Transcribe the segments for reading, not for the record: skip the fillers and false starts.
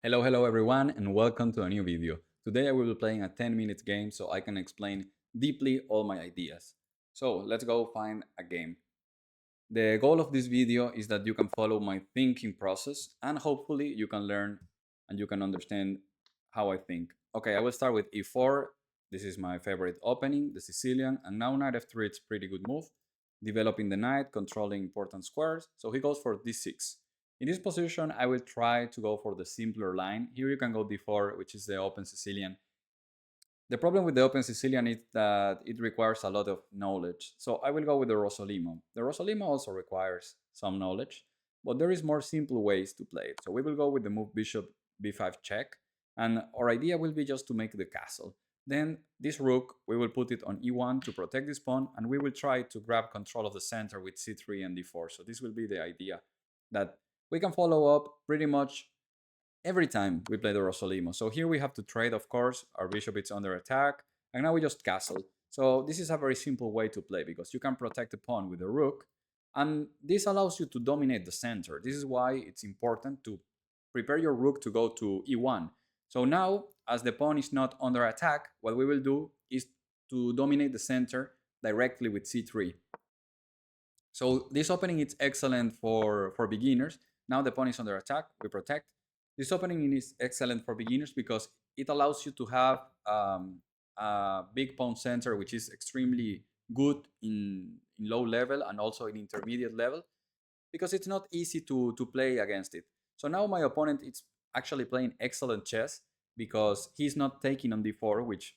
Hello everyone, and welcome to a new video. Today I will be playing a 10-minute game so I can explain deeply all my ideas. So let's go find a game. The goal of this video is that you can follow my thinking process and hopefully you can learn and you can understand how I think. Okay, I will start with e4. This is my favorite opening, the Sicilian, and now knight f3, it's pretty good move. Developing the knight, controlling important squares, so he goes for d6. In this position, I will try to go for the simpler line. Here you can go d4, which is the open Sicilian. The problem with the Open Sicilian is that it requires a lot of knowledge. So I will go with the Rosolimo. The Rosolimo also requires some knowledge, but there is more simple ways to play it. So we will go with the move bishop b5 check, and our idea will be just to make the castle. Then this rook, we will put it on e1 to protect this pawn, and we will try to grab control of the center with c3 and d4. So this will be the idea that we can follow up pretty much every time we play the Rosolimo. So here we have to trade, of course. Our bishop is under attack, and now we just castle. So this is a very simple way to play because you can protect the pawn with the rook, and this allows you to dominate the center. This is why it's important to prepare your rook to go to e1. So now, as the pawn is not under attack, what we will do is to dominate the center directly with c3. So this opening is excellent for beginners. Now the pawn is under attack, we protect. This opening is excellent for beginners because it allows you to have a big pawn center, which is extremely good in low level and also in intermediate level, because it's not easy to play against it. So now my opponent is actually playing excellent chess because he's not taking on d4, which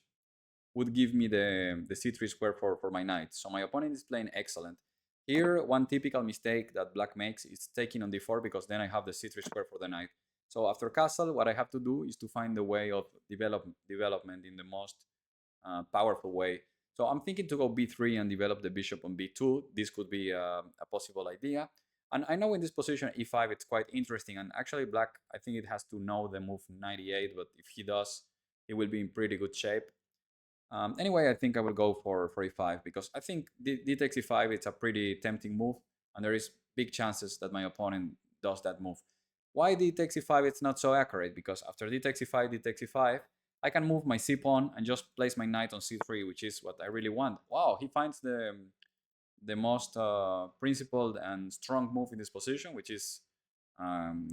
would give me the c3 square for my knight. So my opponent is playing excellent. Here, one typical mistake that black makes is taking on d4 because then I have the c3 square for the knight. So after castle, what I have to do is to find the way of development in the most powerful way. So I'm thinking to go b3 and develop the bishop on b2. This could be a possible idea. And I know in this position e5 it's quite interesting. And actually black, I think it has to know the move 98. But if he does, it will be in pretty good shape. Anyway, I think I will go for e5 because I think d takes e5, it's a pretty tempting move, and there is big chances that my opponent does that move. Why d takes e5 it's not so accurate? Because after d takes e5, d takes e5, I can move my c pawn and just place my knight on c3, which is what I really want. Wow, he finds the most principled and strong move in this position, which is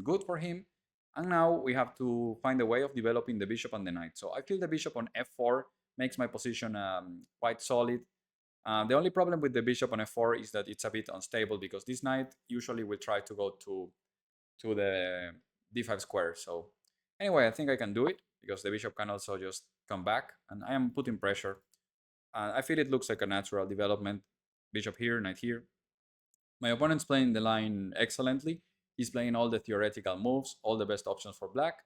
good for him. And now we have to find a way of developing the bishop and the knight. So I feel the bishop on f4 makes my position quite solid. The only problem with the bishop on f4 is that it's a bit unstable because this knight usually will try to go to the d5 square. So anyway, I think I can do it because the bishop can also just come back, and I am putting pressure. I feel it looks like a natural development. Bishop here, knight here. My opponent's playing the line excellently. He's playing all the theoretical moves, all the best options for black.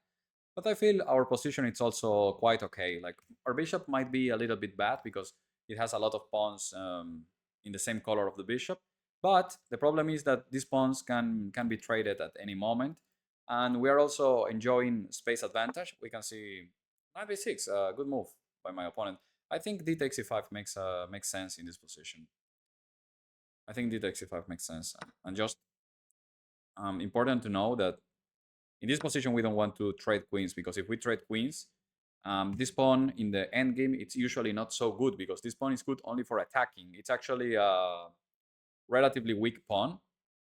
But I feel our position is also quite okay. Like our bishop might be a little bit bad because it has a lot of pawns in the same color of the bishop. But the problem is that these pawns can be traded at any moment. And we are also enjoying space advantage. We can see knight b6, a good move by my opponent. I think d takes e5 makes sense in this position. I think d takes e5 makes sense. And just important to know that in this position we don't want to trade queens, because if we trade queens, this pawn in the endgame, it's usually not so good because this pawn is good only for attacking. It's actually a relatively weak pawn.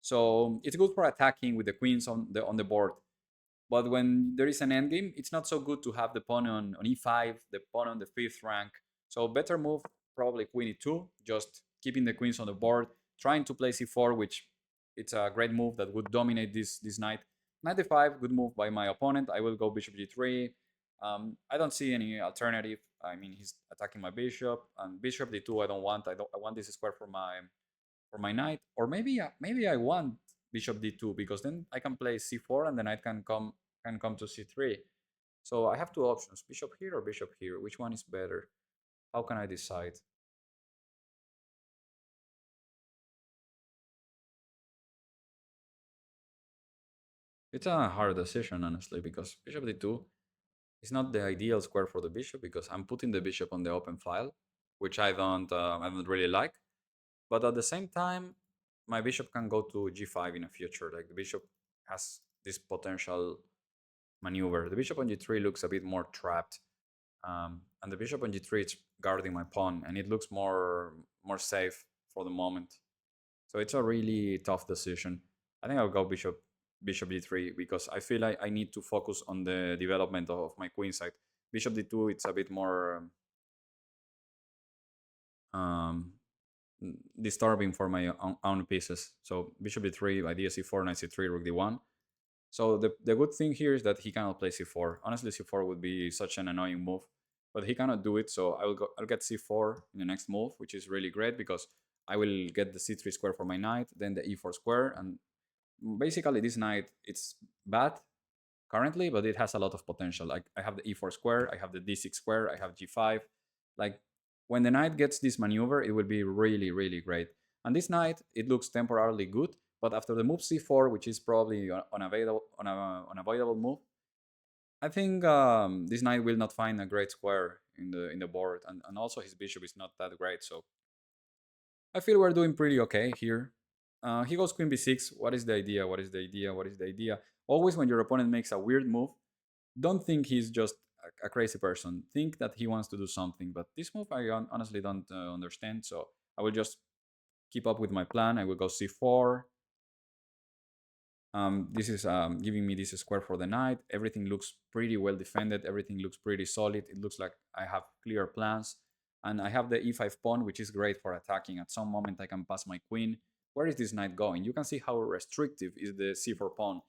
So it's good for attacking with the queens on the board. But when there is an endgame, it's not so good to have the pawn on e5, the pawn on the 5th rank. So better move probably queen e2, just keeping the queens on the board, trying to play c4, which it's a great move that would dominate this knight. Knight e5, good move by my opponent. I will go bishop g3. I don't see any alternative. I mean, he's attacking my bishop, and bishop d2 I don't want. I want this square for my knight, or maybe I want bishop d2 because then I can play c4 and the knight can come to c3. So I have two options: bishop here or bishop here. Which one is better? How can I decide? It's a hard decision, honestly, because bishop d2 is not the ideal square for the bishop because I'm putting the bishop on the open file, which I don't really like. But at the same time, my bishop can go to g5 in the future. Like the bishop has this potential maneuver. The bishop on g3 looks a bit more trapped, and the bishop on g3 is guarding my pawn, and it looks more safe for the moment. So it's a really tough decision. I think I'll go bishop d3 because I feel like I need to focus on the development of my queen side. Bishop d2, it's a bit more um, disturbing for my own pieces. So bishop d3, idea c4, knight c3, rook d1. So the good thing here is that he cannot play c4. Honestly, c4 would be such an annoying move, but he cannot do it. So I'll get c4 in the next move, which is really great because I will get the c3 square for my knight, then the e4 square, and basically this knight it's bad currently, but it has a lot of potential. Like I have the e4 square, I have the d6 square, I have g5. Like when the knight gets this maneuver, it will be really, really great. And this knight, it looks temporarily good, but after the move c4, which is probably unavoidable move, I think this knight will not find a great square in the board, and also his bishop is not that great. So I feel we're doing pretty okay here. He goes queen b6. What is the idea? What is the idea? What is the idea? Always when your opponent makes a weird move, don't think he's just a crazy person. Think that he wants to do something. But this move I honestly don't understand. So I will just keep up with my plan. I will go c4. This is giving me this square for the knight. Everything looks pretty well defended. Everything looks pretty solid. It looks like I have clear plans. And I have the e5 pawn, which is great for attacking. At some moment, I can pass my queen. Where is this knight going? You can see how restrictive is the c4 pawn.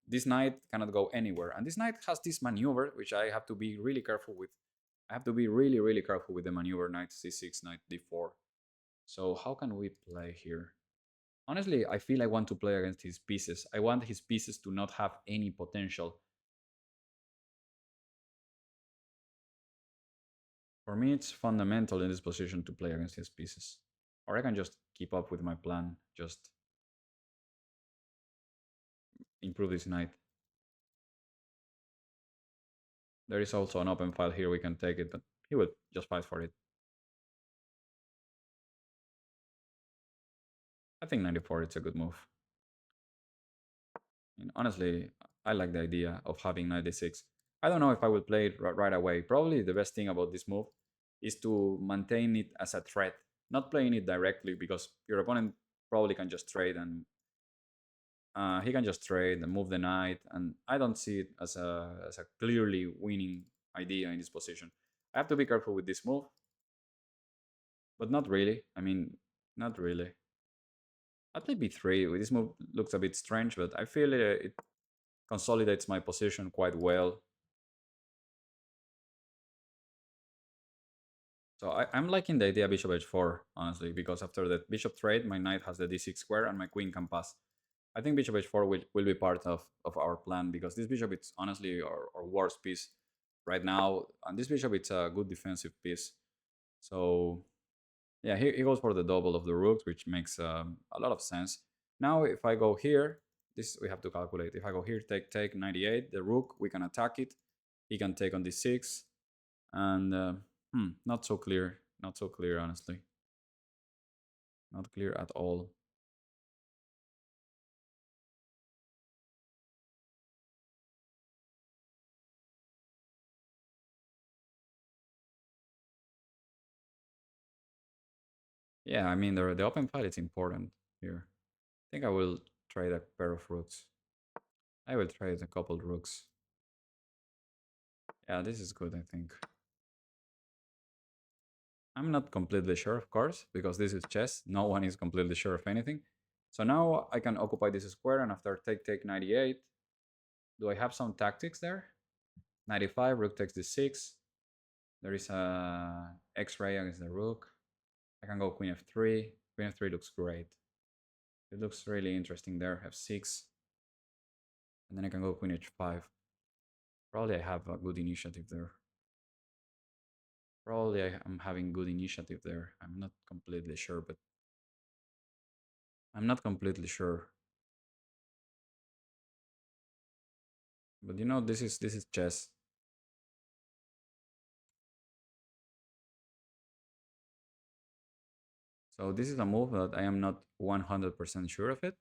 This knight cannot go anywhere. And this knight has this maneuver, which I have to be really careful with. I have to be really, really careful with the maneuver knight c6, knight d4. So how can we play here? Honestly, I feel I want to play against his pieces. I want his pieces to not have any potential. For me, it's fundamental in this position to play against his pieces. Or I can just keep up with my plan, just improve this knight. There is also an open file here, we can take it, but he will just fight for it. I think 94 it's a good move. And honestly, I like the idea of having 96. I don't know if I will play it right away. Probably the best thing about this move is to maintain it as a threat, not playing it directly because your opponent probably can just trade and he can just trade and move the knight. And I don't see it as a clearly winning idea in this position. I have to be careful with this move, but not really. I mean, not really. I play b3. This move looks a bit strange, but I feel it consolidates my position quite well. So I'm liking the idea bishop h4, honestly, because after the bishop trade, my knight has the d6 square and my queen can pass. I think bishop h4 will be part of our plan because this bishop is honestly our worst piece right now. And this bishop it's a good defensive piece. So yeah, he goes for the double of the rooks, which makes a lot of sense. Now if I go here, this we have to calculate. If I go here, take 98, the rook, we can attack it. He can take on d6. And not so clear. Not so clear, honestly. Not clear at all. Yeah, I mean, the open file is important here. I think I will trade a pair of rooks. I will trade a couple rooks. Yeah, this is good, I think. I'm not completely sure, of course, because this is chess. No one is completely sure of anything. So now I can occupy this square, and after take 98, do I have some tactics there? 95, rook takes d6. There is a x-ray against the rook. I can go queen f3. Queen f3 looks great. It looks really interesting there. F6. And then I can go queen h5. Probably I have a good initiative there. Probably I'm having good initiative there. I'm not completely sure, but I'm not completely sure. But you know, this is chess. So this is a move that I am not 100% sure of it.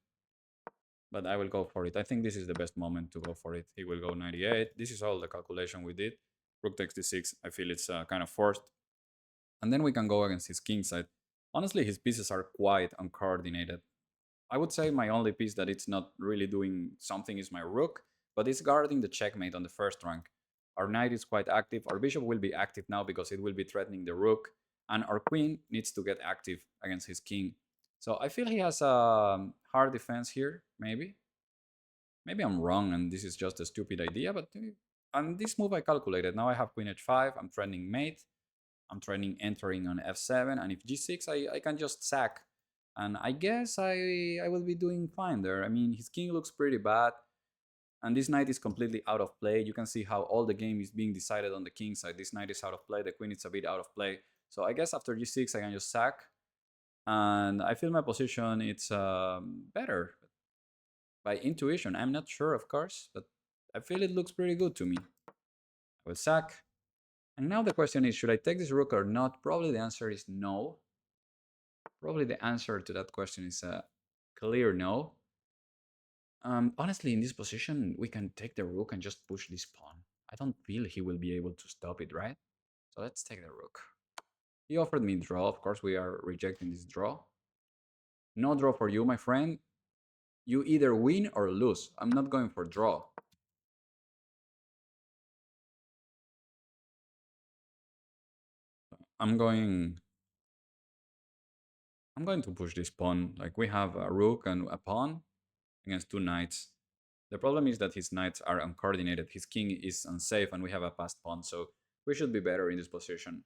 but I will go for it. I think this is the best moment to go for it. He will go 98. This is all the calculation we did. Rook takes d6. I feel it's kind of forced. And then we can go against his king side. Honestly, his pieces are quite uncoordinated. I would say my only piece that it's not really doing something is my rook, but it's guarding the checkmate on the first rank. Our knight is quite active. Our bishop will be active now because it will be threatening the rook. And our queen needs to get active against his king. So I feel he has a hard defense here, maybe. Maybe I'm wrong and this is just a stupid idea, but on this move I calculated. Now I have queen h5, I'm threatening mate, I'm threatening entering on f7, and if g6 I can just sack. And I guess I will be doing fine there. I mean, his king looks pretty bad, and this knight is completely out of play. You can see how all the game is being decided on the king side. This knight is out of play, the queen is a bit out of play. So I guess after g6 I can just sack, and I feel my position it's better by intuition. I'm not sure, of course, but I feel it looks pretty good to me. I will sack. And now the question is, should I take this rook or not? Probably the answer is no. Probably the answer to that question is a clear no. Honestly, in this position, we can take the rook and just push this pawn. I don't feel he will be able to stop it, right? So let's take the rook. He offered me draw. Of course, we are rejecting this draw. No draw for you, my friend. You either win or lose. I'm not going for draw. I'm going I'm going to push this pawn. Like, we have a rook and a pawn against two knights. The problem is that his knights are uncoordinated. His king is unsafe and we have a passed pawn, so we should be better in this position.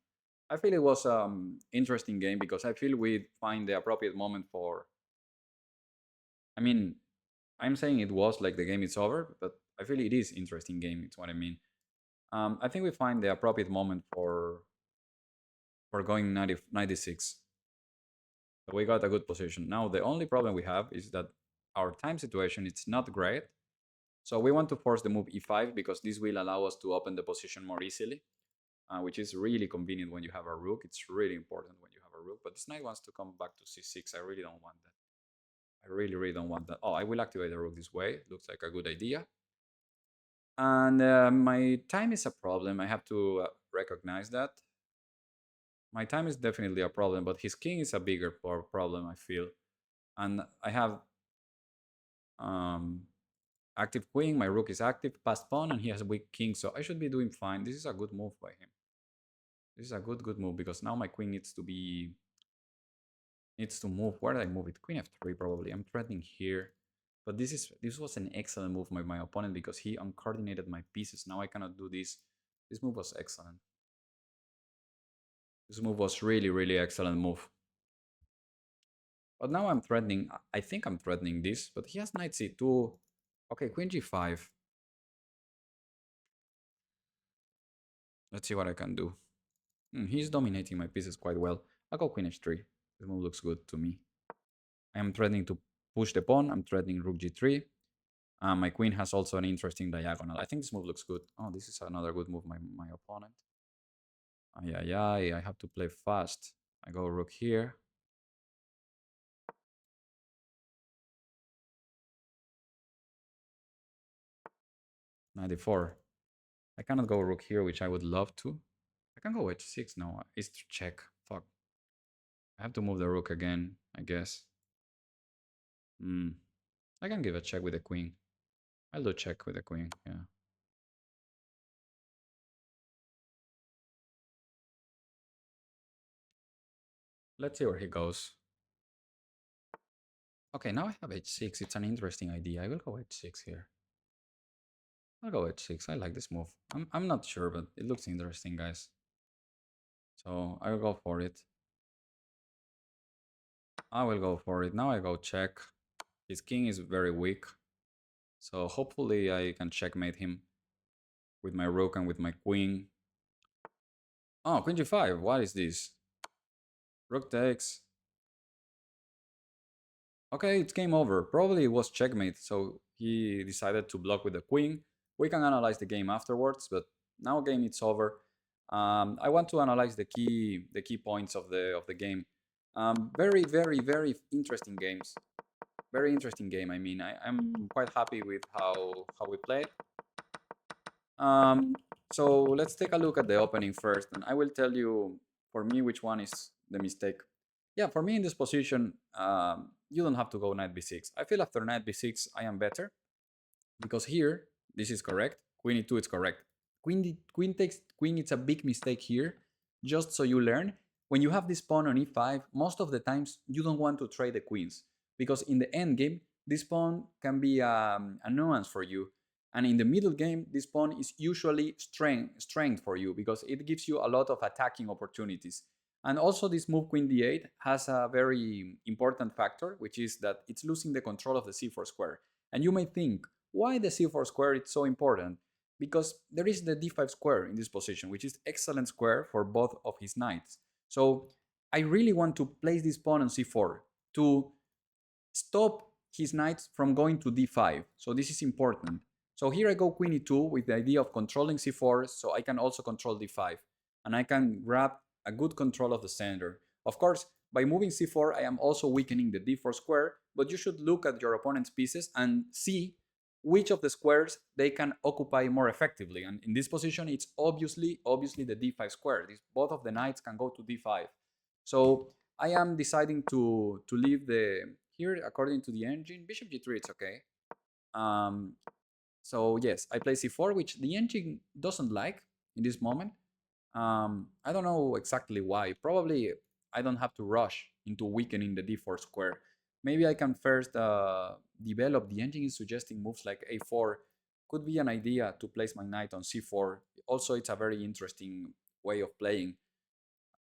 I feel it was an interesting game because I feel we find the appropriate moment for... I mean, I'm saying it was like the game is over, but I feel it is interesting game, it's what I mean. I think we find the appropriate moment for going 96. So we got a good position. Now, the only problem we have is that our time situation is not great. So we want to force the move e5 because this will allow us to open the position more easily, which is really convenient when you have a rook. It's really important when you have a rook. But this knight wants to come back to c6. I really don't want that. I really, really don't want that. Oh, I will activate the rook this way. Looks like a good idea. And my time is a problem. I have to recognize that. My time is definitely a problem, but his king is a bigger problem, I feel. And I have um, active queen, my rook is active, passed pawn, and he has a weak king, so I should be doing fine. This is a good move by him. This is a good move, because now my queen needs to move. Where did I move it? Queen f3 probably. I'm threatening here. But this was an excellent move by my opponent because he uncoordinated my pieces. Now I cannot do this. This move was excellent. This move was really, really excellent move. But now I'm threatening, I think I'm threatening this, but he has knight c2. Okay, queen g5. Let's see what I can do. He's dominating my pieces quite well. I'll go queen h3. This move looks good to me. I am threatening to push the pawn. I'm threatening rook g3. My queen has also an interesting diagonal. I think this move looks good. Oh, this is another good move, my opponent. I have to play fast. I go rook here. Knight d4. I cannot go rook here, which I would love to. I can go h6 now. It's to check. Fuck. I have to move the rook again, I guess. I can give a check with the queen. I'll do check with the queen, yeah. Let's see where he goes. Okay, now I have h6. It's an interesting idea. I will go h6 here. I'll go h6. I like this move. I'm not sure, but it looks interesting, guys. So I will go for it. I will go for it. Now I go check. His king is very weak. So hopefully I can checkmate him with my rook and with my queen. Oh, queen g5. What is this? Rook takes. Okay, it's game over. Probably it was checkmate, so he decided to block with the queen. We can analyze the game afterwards, but now game it's over. I want to analyze the key points of the game. Very, very, very interesting games. very interesting game. I mean, I'm quite happy with how we played. Um, so let's take a look at the opening first, and I will tell you for me which one is the mistake. Yeah, for me in this position, you don't have to go knight b6. I feel after knight b6 I am better because here this is correct. Queen e2 is correct. Queen takes queen. It's a big mistake here. Just so you learn, when you have this pawn on e5, most of the times you don't want to trade the queens because in the end game this pawn can be a nuance for you, and in the middle game this pawn is usually strength for you because it gives you a lot of attacking opportunities. And also this move queen d8 has a very important factor, which is that it's losing the control of the c4 square. And you may think, why the c4 square is so important? Because there is the d5 square in this position, which is excellent square for both of his knights. So I really want to place this pawn on c4 to stop his knights from going to d5. So this is important. So here I go queen e2 with the idea of controlling c4, so I can also control d5. And I can grab a good control of the center. Of course, by moving c4, I am also weakening the d4 square, but you should look at your opponent's pieces and see which of the squares they can occupy more effectively. And in this position, it's obviously the d5 square. Both of the knights can go to d5. So I am deciding to leave the here according to the engine. Bishop g3, it's okay. Um, so yes, I play c4, which the engine doesn't like in this moment. I don't know exactly why. Probably I don't have to rush into weakening the d4 square. Maybe I can first develop. The engine is suggesting moves like a4. Could be an idea to place my knight on c4. Also, it's a very interesting way of playing.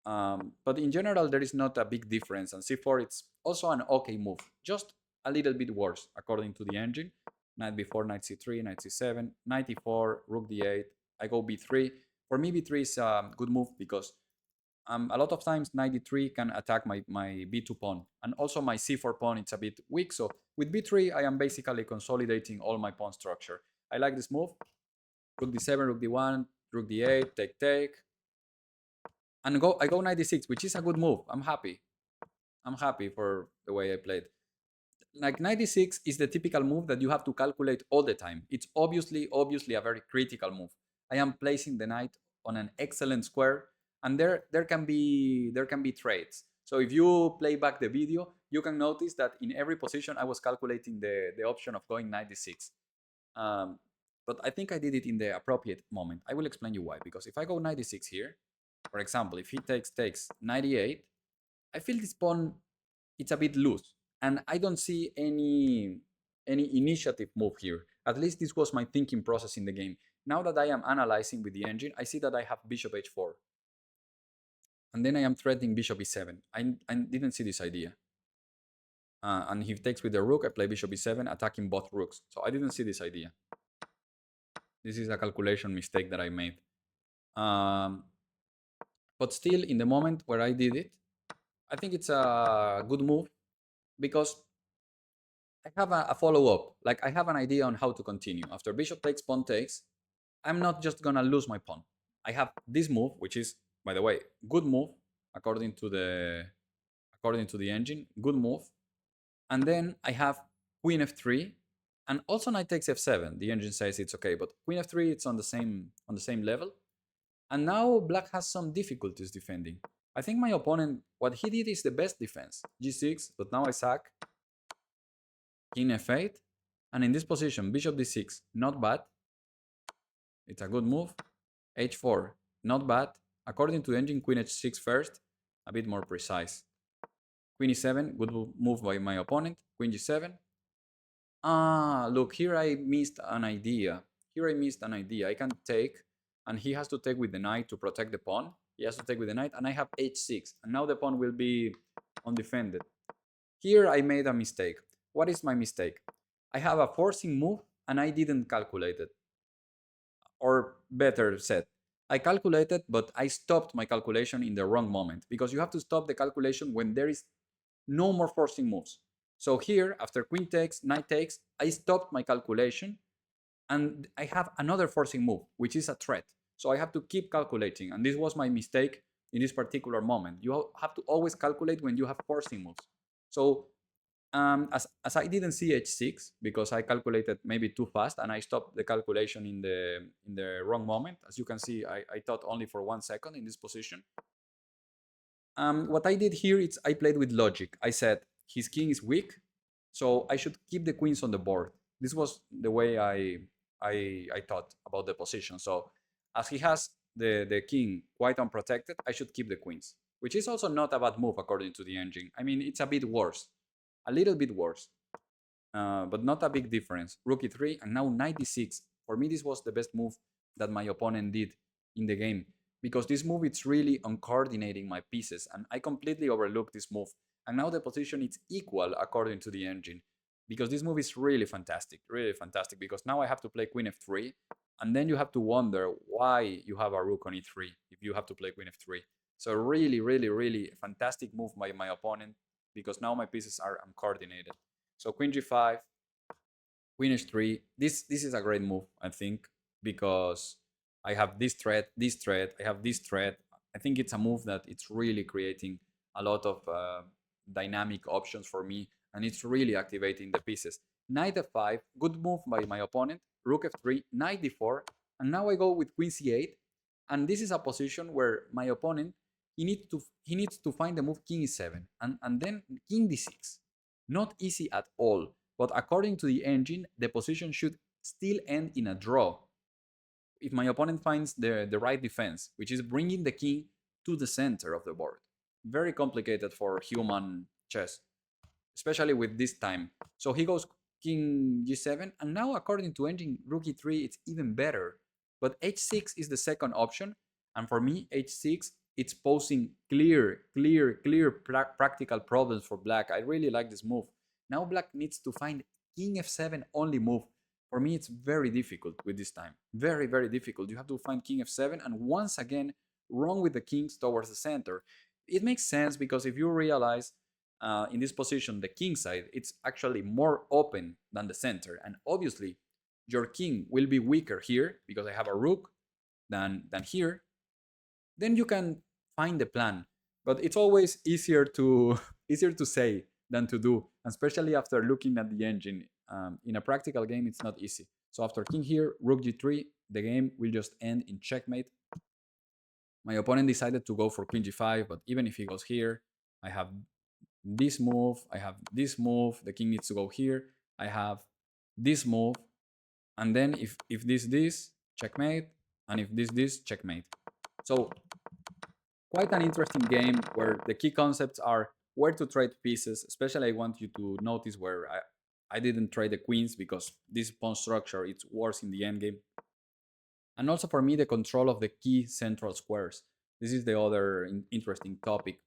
But in general, there is not a big difference. And c4, it's also an okay move, just a little bit worse according to the engine. Knight b4, knight c3, knight c7, knight e4, rook d8. I go b3. For me, b3 is a good move because a lot of times knight d3 can attack my b2 pawn. And also my c4 pawn, it's a bit weak. So with b3, I am basically consolidating all my pawn structure. I like this move. Rook d7, rook d1, rook d8, take, take. And I go knight d6, which is a good move. I'm happy. I'm happy for the way I played. Like knight d6 is the typical move that you have to calculate all the time. It's obviously a very critical move. I am placing the knight on an excellent square, and there can be trades. So if you play back the video, you can notice that in every position I was calculating the option of going knight d6. Um, but I think I did it in the appropriate moment. I will explain you why. Because if I go knight d6 here, for example, if he takes 98, I feel this pawn it's a bit loose, and I don't see any initiative move here. At least this was my thinking process in the game. Now that I am analyzing with the engine, I see that I have bishop h4, and then I am threatening bishop e7. I didn't see this idea. And he takes with the rook, I play bishop e7, attacking both rooks. So I didn't see this idea. This is a calculation mistake that I made. Um, but still, in the moment where I did it, I think it's a good move because I have a follow up. Like I have an idea on how to continue. After bishop takes, pawn takes, I'm not just gonna lose my pawn. I have this move, which is, by the way, good move according to the engine, good move. And then I have queen f3, and also knight takes f7. The engine says it's okay, but queen f3 it's on the same level. And now black has some difficulties defending. I think my opponent, what he did is the best defense. g6, but now I sack. King f8. And in this position, bishop d6, not bad. It's a good move. h4, not bad. According to the engine, queen h6 first, a bit more precise. Queen e7, good move by my opponent. Queen g7. Look, here I missed an idea. I can take, and he has to take with the knight to protect the pawn. He has to take with the knight, and I have h6. And now the pawn will be undefended. Here I made a mistake. What is my mistake? I have a forcing move, and I didn't calculate it. Or better said, I calculated, but I stopped my calculation in the wrong moment, because you have to stop the calculation when there is no more forcing moves. So here, after queen takes, knight takes, I stopped my calculation, and I have another forcing move, which is a threat. So I have to keep calculating, and this was my mistake in this particular moment. You have to always calculate when you have forcing moves. So As I didn't see h6 because I calculated maybe too fast and I stopped the calculation in the wrong moment. As you can see, I thought only for 1 second in this position. What I did here is I played with logic. I said his king is weak, so I should keep the queens on the board. This was the way I thought about the position. So as he has the king quite unprotected, I should keep the queens, which is also not a bad move according to the engine. I mean, it's a bit worse, a little bit worse, but not a big difference. Rook e3 and now knight d6. For me, this was the best move that my opponent did in the game because this move is really on coordinating my pieces and I completely overlooked this move. And now the position is equal according to the engine because this move is really fantastic because now I have to play queen f3 and then you have to wonder why you have a rook on e3 if you have to play queen f3. So really fantastic move by my opponent because now my pieces are uncoordinated. So queen g5, queen h3. This is a great move, I think, because I have this threat, I have this threat. I think it's a move that it's really creating a lot of dynamic options for me, and it's really activating the pieces. Knight f5, good move by my opponent. Rook f3, knight d4, and now I go with queen c8, and this is a position where my opponent he needs to find the move king e7 and then king d6. Not easy at all. But according to the engine, the position should still end in a draw if my opponent finds the right defense, which is bringing the king to the center of the board. Very complicated for human chess, especially with this time. So he goes king g7, and now according to engine rook e3, it's even better. But h6 is the second option, and for me, h6 it's posing clear practical problems for black. I really like this move. Now black needs to find king f7 only move. For me, it's very difficult with this time. Very difficult. You have to find king f7, and once again, wrong with the kings towards the center. It makes sense because if you realize in this position, the king side, it's actually more open than the center. And obviously, your king will be weaker here because I have a rook than here. Then you can find the plan. But it's always easier to easier to say than to do, especially after looking at the engine. In a practical game, it's not easy. So after king here, rook g3, the game will just end in checkmate. My opponent decided to go for queen g5, but even if he goes here, I have this move, I have this move, the king needs to go here, I have this move, and then if this, checkmate, and if this, checkmate. So quite an interesting game where the key concepts are where to trade pieces, especially I want you to notice where I didn't trade the queens because this pawn structure it's worse in the endgame. And also for me the control of the key central squares. This is the other interesting topic.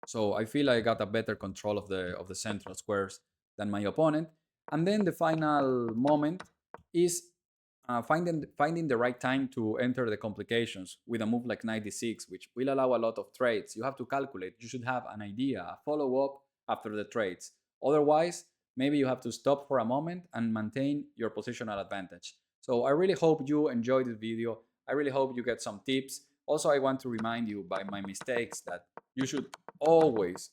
So I feel I got a better control of the central squares than my opponent. And then the final moment is finding the right time to enter the complications with a move like knight d6, which will allow a lot of trades. You have to calculate. You should have an idea, a follow-up after the trades. Otherwise, maybe you have to stop for a moment and maintain your positional advantage. So I really hope you enjoyed this video. I really hope you get some tips. Also, I want to remind you by my mistakes that you should always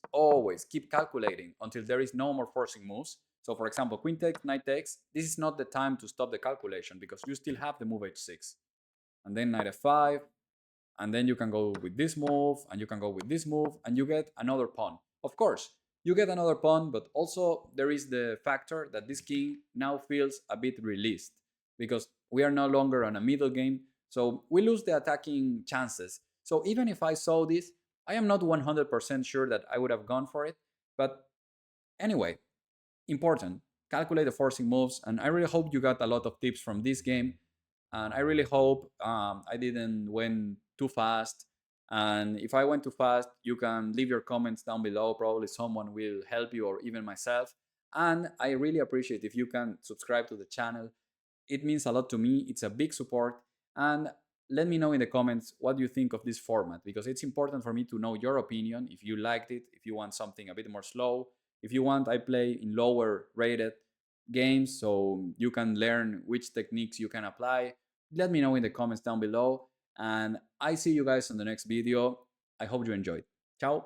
keep calculating until there is no more forcing moves. So for example, queen takes, knight takes, this is not the time to stop the calculation because you still have the move h6. And then knight f5, and then you can go with this move, and you can go with this move, and you get another pawn. Of course, you get another pawn, but also there is the factor that this king now feels a bit released because we are no longer on a middle game, so we lose the attacking chances. So even if I saw this, I am not 100% sure that I would have gone for it, but anyway, important. Calculate the forcing moves, and I really hope you got a lot of tips from this game. And I really hope I didn't went too fast. And if I went too fast, you can leave your comments down below. Probably someone will help you, or even myself. And I really appreciate if you can subscribe to the channel. It means a lot to me. It's a big support. And let me know in the comments what you think of this format, because it's important for me to know your opinion. If you liked it, if you want something a bit more slow, if you want, I play in lower rated games so you can learn which techniques you can apply. Let me know in the comments down below. And I see you guys in the next video. I hope you enjoyed. Ciao.